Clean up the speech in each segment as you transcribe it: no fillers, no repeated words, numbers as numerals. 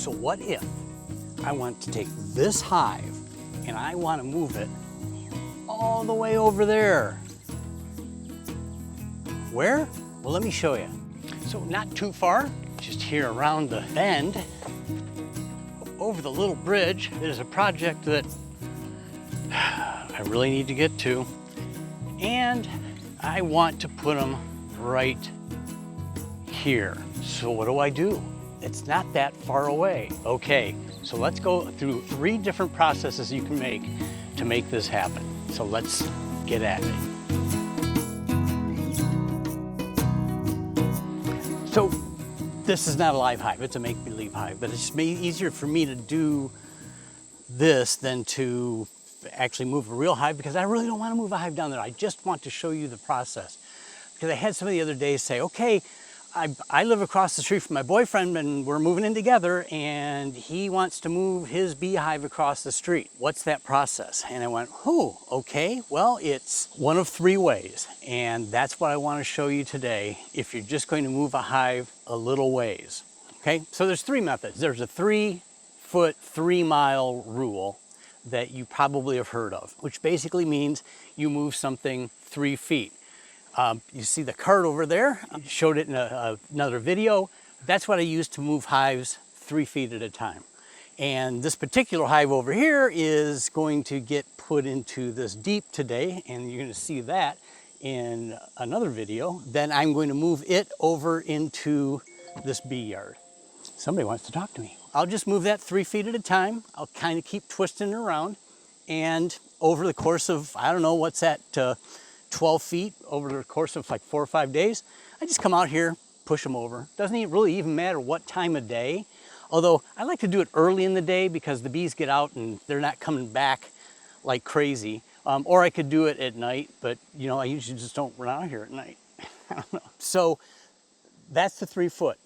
So what if I want to take this hive and I want to move it all the way over there? Where? Well, let me show you. So not too far, just here around the bend, over the little bridge, there's a project that I really need to get to. And I want to put them right here. So what do? It's not that far away. Okay, so let's go through 3 different processes you can make to make this happen. So let's get at it. So this is not a live hive, it's a make-believe hive, but it's made easier for me to do this than to actually move a real hive, because I really don't want to move a hive down there. I just want to show you the process. Because I had somebody the other day say, okay, I live across the street from my boyfriend and we're moving in together and he wants to move his beehive across the street. What's that process? And I went, oh, okay, well, it's one of 3 ways. And that's what I want to show you today if you're just going to move a hive a little ways. Okay, so there's 3 methods. There's a 3-foot, 3-mile rule that you probably have heard of, which basically means you move something 3 feet. You see the cart over there, I showed it in another video. That's what I use to move hives 3 feet at a time. And this particular hive over here is going to get put into this deep today, and you're gonna see that in another video. Then I'm going to move it over into this bee yard. Somebody wants to talk to me. I'll just move that 3 feet at a time. I'll kind of keep twisting it around. And over the course of, I don't know, what's that, 12 feet over the course of like 4 or 5 days, I just come out here, push them over. Doesn't really even matter what time of day. Although I like to do it early in the day because the bees get out and they're not coming back like crazy. Or I could do it at night, but you know, I usually just don't run out here at night. I don't know. So that's the 3 foot.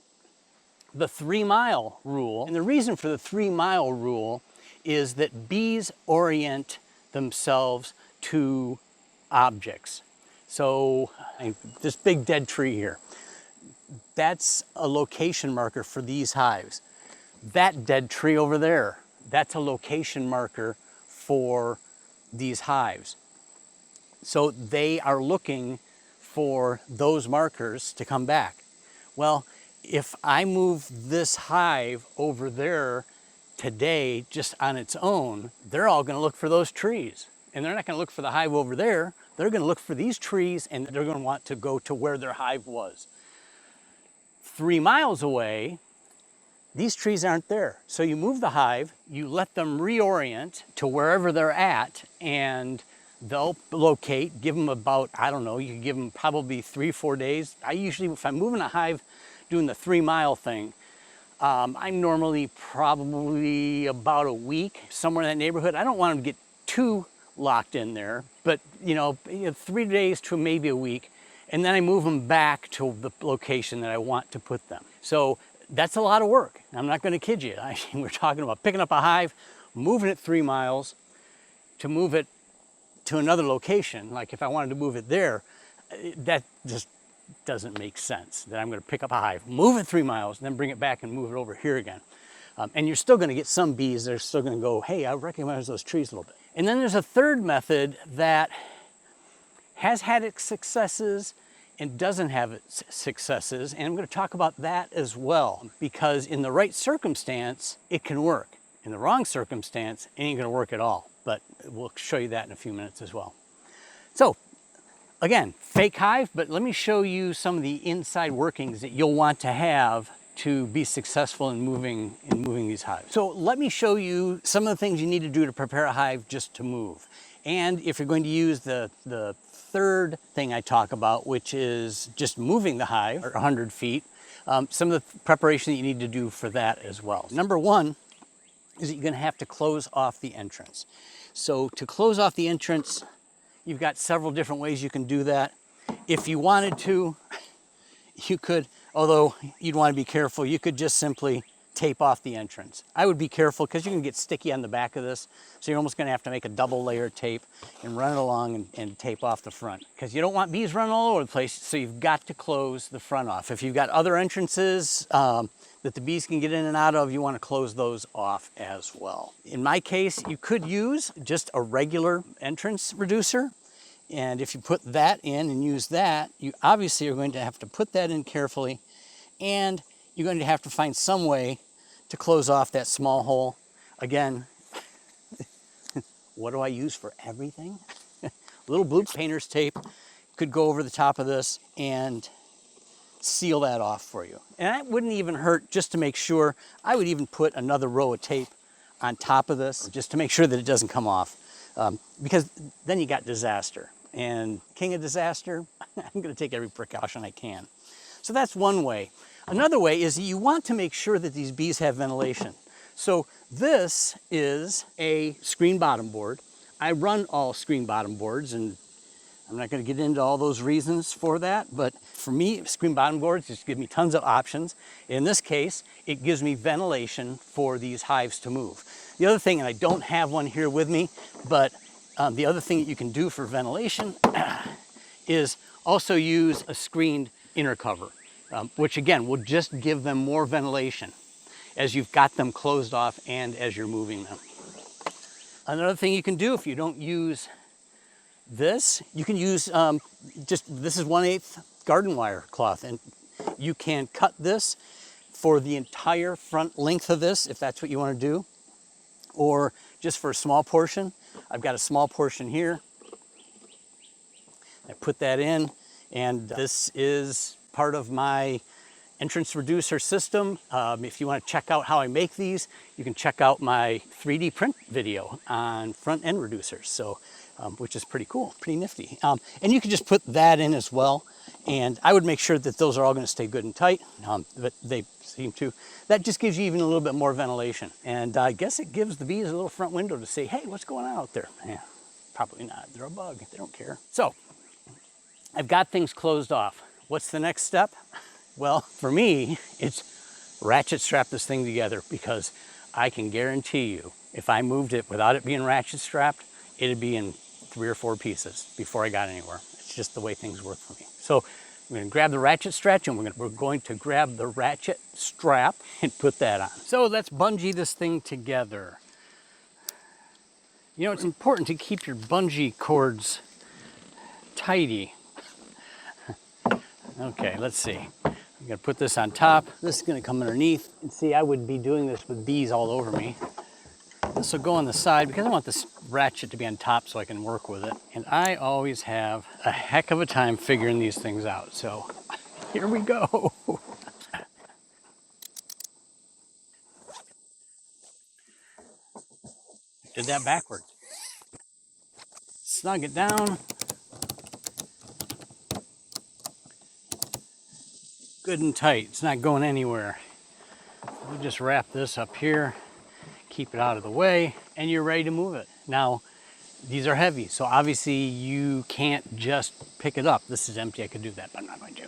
The 3-mile rule, and the reason for the 3-mile rule is that bees orient themselves to objects. So this big dead tree here, that's a location marker for these hives. That dead tree over there, that's a location marker for these hives. So they are looking for those markers to come back. Well, if I move this hive over there today just on its own, they're all going to look for those trees. And they're not going to look for the hive over there. They're going to look for these trees and they're going to want to go to where their hive was. 3 miles away, these trees aren't there. So you move the hive, you let them reorient to wherever they're at, and they'll locate, give them about, I don't know, you can give them probably 3 or 4 days. I usually, if I'm moving a hive, doing the 3-mile thing, I'm normally probably about a week, somewhere in that neighborhood. I don't want them to get too locked in there, but you know, 3 days to maybe a week, and then I move them back to the location that I want to put them. So that's a lot of work. I'm not going to kid you. We're talking about picking up a hive, moving it 3 miles to move it to another location. Like if I wanted to move it there, that just doesn't make sense. That I'm going to pick up a hive, move it 3 miles, and then bring it back and move it over here again. And you're still going to get some bees that are still going to go, hey, I recognize those trees a little bit. And then there's a third method that has had its successes and doesn't have its successes. And I'm going to talk about that as well, because in the right circumstance, it can work. In the wrong circumstance, it ain't going to work at all. But we'll show you that in a few minutes as well. So again, fake hive, but let me show you some of the inside workings that you'll want to have to be successful in moving these hives. So let me show you some of the things you need to do to prepare a hive just to move. And if you're going to use the third thing I talk about, which is just moving the hive 100 feet, some of the preparation that you need to do for that as well. Number 1 is that you're going to have to close off the entrance. So to close off the entrance, you've got several different ways you can do that. If you wanted to, you could, although you'd want to be careful, you could just simply tape off the entrance. I would be careful because you can get sticky on the back of this, so you're almost going to have to make a double layer tape and run it along and tape off the front, because you don't want bees running all over the place, so you've got to close the front off. If you've got other entrances that the bees can get in and out of, you want to close those off as well. In my case, you could use just a regular entrance reducer, and if you put that in and use that, you obviously are going to have to put that in carefully, and you're going to have to find some way to close off that small hole. Again, what do I use for everything? Little blue painter's tape could go over the top of this and seal that off for you. And that wouldn't even hurt. Just to make sure, I would even put another row of tape on top of this just to make sure that it doesn't come off, because then you got disaster. And king of disaster, I'm going to take every precaution I can. So that's one way. Another way is you want to make sure that these bees have ventilation. So this is a screen bottom board. I run all screen bottom boards, and I'm not going to get into all those reasons for that, but for me, screen bottom boards just give me tons of options. In this case, it gives me ventilation for these hives to move. The other thing, and I don't have one here with me, but the other thing that you can do for ventilation is also use a screened inner cover. Which again will just give them more ventilation as you've got them closed off and as you're moving them. Another thing you can do if you don't use this, you can use this is 1/8 garden wire cloth, and you can cut this for the entire front length of this if that's what you want to do, or just for a small portion. I've got a small portion here. I put that in, and this is part of my entrance reducer system. If you want to check out how I make these, you can check out my 3D print video on front end reducers, so which is pretty cool, pretty nifty. And you can just put that in as well, and I would make sure that those are all going to stay good and tight, but they seem to. That just gives you even a little bit more ventilation, and I guess it gives the bees a little front window to say, hey, what's going on out there? Yeah, probably not. They're a bug. They don't care. So I've got things closed off. What's the next step? Well, for me, it's ratchet strap this thing together, because I can guarantee you, if I moved it without it being ratchet strapped, it'd be in 3 or 4 pieces before I got anywhere. It's just the way things work for me. So I'm going to grab the ratchet strap, and we're going to grab the ratchet strap and put that on. So let's bungee this thing together. You know, it's important to keep your bungee cords tidy. Okay, let's see. I'm gonna put this on top. This is gonna come underneath. And see, I would be doing this with bees all over me. This will go on the side because I want this ratchet to be on top so I can work with it. And I always have a heck of a time figuring these things out. So here we go. Did that backwards. Snug it down. Good and tight. It's not going anywhere. We'll just wrap this up here, keep it out of the way, and you're ready to move it. Now, these are heavy, so obviously you can't just pick it up. This is empty. I could do that, but I'm not going to.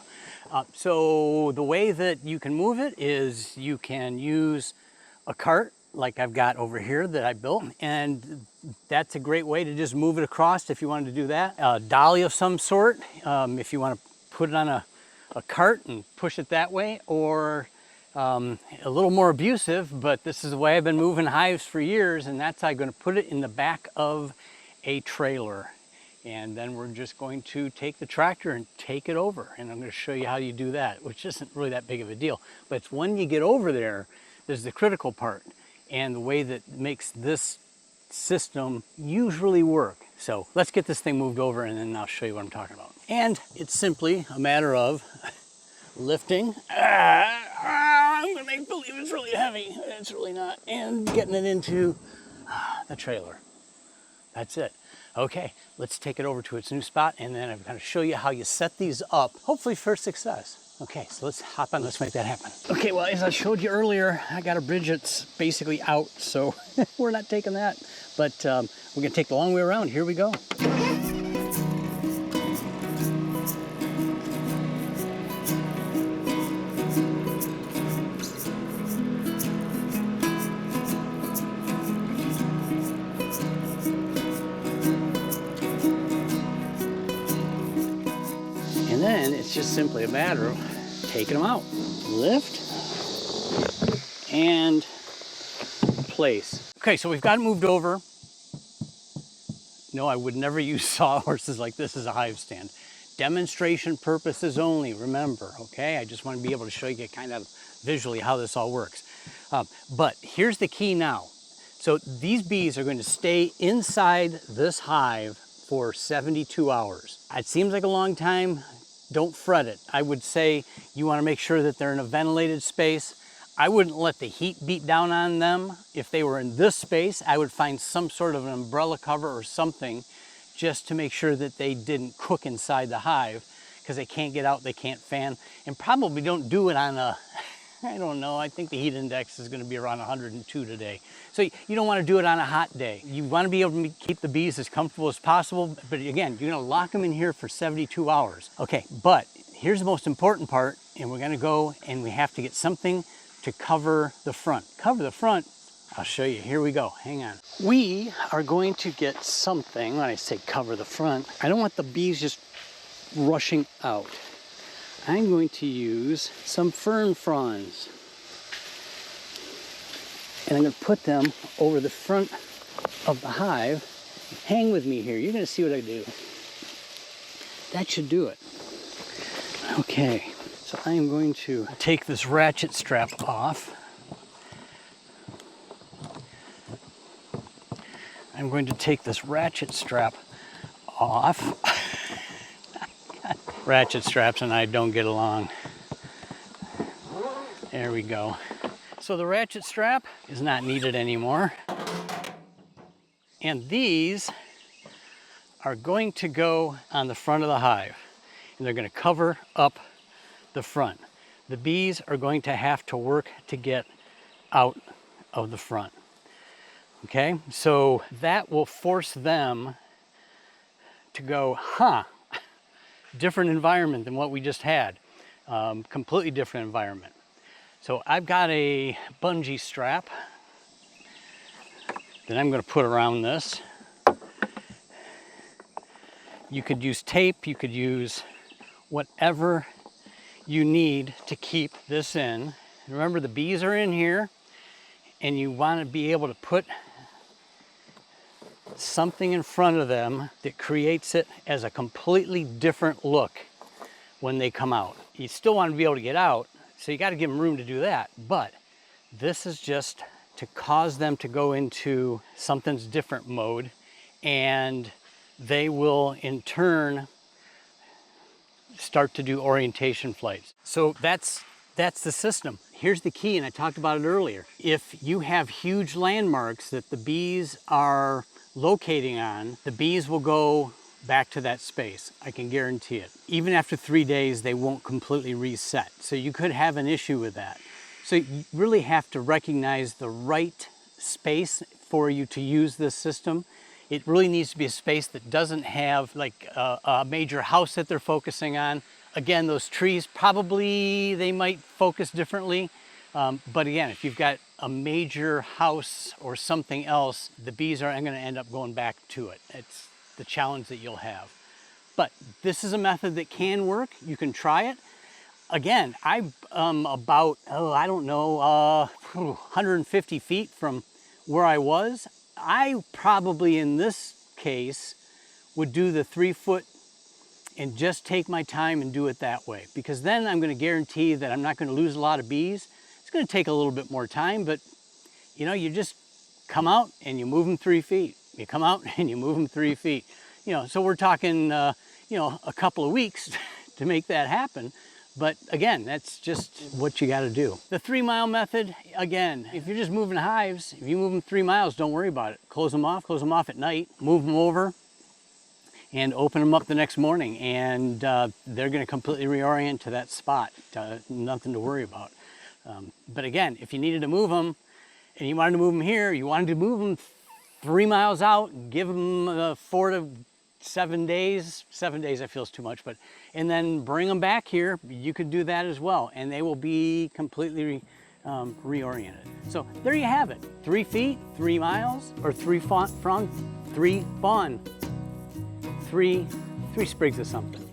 So the way that you can move it is you can use a cart like I've got over here that I built, and that's a great way to just move it across if you wanted to do that. A dolly of some sort, if you want to put it on a cart and push it that way, or a little more abusive, but this is the way I've been moving hives for years, and that's how I'm going to put it in the back of a trailer. And then we're just going to take the tractor and take it over, and I'm going to show you how you do that, which isn't really that big of a deal. But it's when you get over there, there's the critical part, and the way that makes this system usually work. So let's get this thing moved over, and then I'll show you what I'm talking about. And it's simply a matter of lifting. I'm gonna make believe it's really heavy. It's really not. And getting it into the trailer. That's it. Okay, let's take it over to its new spot, and then I'm gonna show you how you set these up, hopefully for success. Okay, so let's hop on, let's make that happen. Okay, well, as I showed you earlier, I got a bridge that's basically out, so we're not taking that. But we're gonna take the long way around. Here we go. it's just simply a matter of taking them out. Lift and place. Okay, so we've got it moved over. No, I would never use sawhorses like this as a hive stand. Demonstration purposes only, remember, okay? I just want to be able to show you kind of visually how this all works. But here's the key now. So these bees are going to stay inside this hive for 72 hours. It seems like a long time. Don't fret it. I would say you want to make sure that they're in a ventilated space. I wouldn't let the heat beat down on them. If they were in this space, I would find some sort of an umbrella cover or something just to make sure that they didn't cook inside the hive, because they can't get out, they can't fan, and probably don't do it on a, I don't know, I think the heat index is going to be around 102 today. So you don't want to do it on a hot day. You want to be able to keep the bees as comfortable as possible, but again, you're going to lock them in here for 72 hours. Okay, but here's the most important part, and we're going to go and we have to get something to cover the front. Cover the front, I'll show you. Here we go, hang on. We are going to get something, when I say cover the front, I don't want the bees just rushing out. I'm going to use some fern fronds. And I'm going to put them over the front of the hive. Hang with me here, you're going to see what I do. That should do it. Okay, so I am going to take this ratchet strap off. I'm going to take this ratchet strap off. Ratchet straps and I don't get along. There we go. So the ratchet strap is not needed anymore. And these are going to go on the front of the hive. And they're going to cover up the front. The bees are going to have to work to get out of the front. Okay, so that will force them to go, different environment than what we just had. Completely different environment. So I've got a bungee strap that I'm going to put around this. You could use tape, you could use whatever you need to keep this in. Remember, the bees are in here, and you want to be able to put something in front of them that creates it as a completely different look when they come out. You still want to be able to get out, so you got to give them room to do that, but this is just to cause them to go into something's different mode, and they will in turn start to do orientation flights. So that's the system. Here's the key, and I talked about it earlier. If you have huge landmarks that the bees are locating on, the bees will go back to that space. I can guarantee it. Even after 3 days, they won't completely reset. So you could have an issue with that. So you really have to recognize the right space for you to use this system. It really needs to be a space that doesn't have like a major house that they're focusing on. Again, those trees, probably they might focus differently. But again, if you've got a major house or something else, the bees are going to end up going back to it. It's the challenge that you'll have. But this is a method that can work. You can try it. Again, I'm about, I don't know, 150 feet from where I was. I probably, in this case, would do the 3 foot and just take my time and do it that way. Because then I'm going to guarantee that I'm not going to lose a lot of bees. It's going to take a little bit more time, but you know, you just come out and you move them 3 feet. You come out and you move them 3 feet. You know, so we're talking, you know, a couple of weeks to make that happen. But again, that's just what you got to do. The 3 mile method, again, if you're just moving hives, if you move them 3 miles, don't worry about it. Close them off at night, move them over, and open them up the next morning. And they're going to completely reorient to that spot. Nothing to worry about. But again, if you needed to move them, and you wanted to move them here, you wanted to move them 3 miles out, give them 4 to 7 days. 7 days I feel is too much, but and then bring them back here. You could do that as well, and they will be completely reoriented. So there you have it: 3 feet, 3 miles, or 3 frond, 3 fawn, three sprigs of something.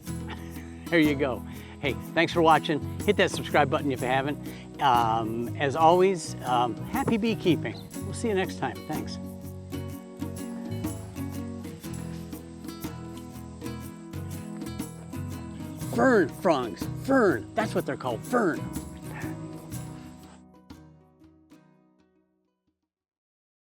There you go. Hey, thanks for watching. Hit that subscribe button if you haven't. As always, happy beekeeping. We'll see you next time. Thanks. Fern fronds, fern, that's what they're called, fern.